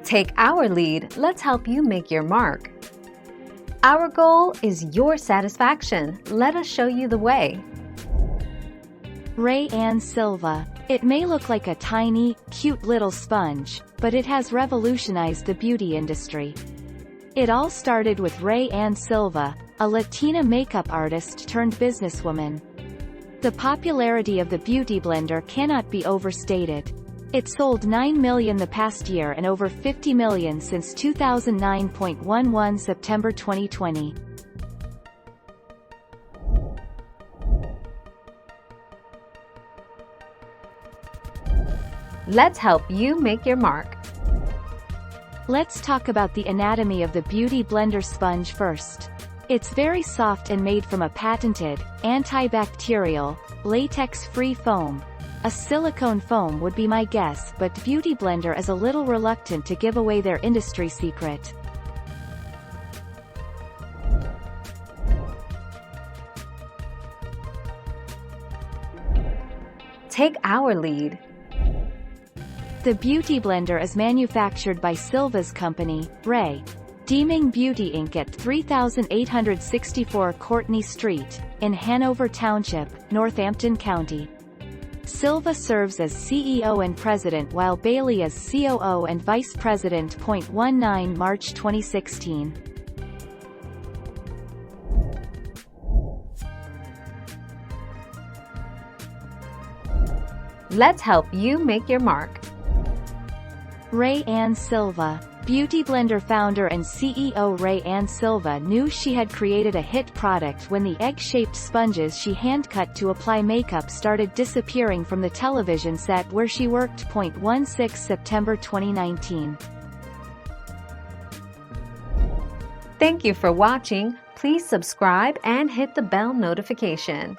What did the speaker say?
Take our lead, let's help you make your mark. Our goal is your satisfaction. Let us show you the way. Ray and Silva. It may look like a tiny, cute little sponge, but it has revolutionized the beauty industry. It all started with Ray and Silva, a Latina makeup artist turned businesswoman. The popularity of the beauty blender cannot be overstated. It sold 9 million the past year and over 50 million since 2009.11 September 2020. Let's help you make your mark. Let's talk about the anatomy of the beauty blender sponge first. It's very soft and made from a patented, antibacterial, latex-free foam. A silicone foam would be my guess, but Beauty Blender is a little reluctant to give away their industry secret. Take our lead. The Beauty Blender is manufactured by Silva's company, Ray. Deeming Beauty Inc. at 3864 Courtney Street, in Hanover Township, Northampton County. Silva serves as CEO and President while Bailey is COO and Vice President. 19 March 2016. Let's help you make your mark. Ray and Silva. Beauty Blender founder and CEO Ray and Silva knew she had created a hit product when the egg-shaped sponges she hand-cut to apply makeup started disappearing from the television set where she worked. 16 September 2019. Thank you for watching. Please subscribe and hit the bell notification.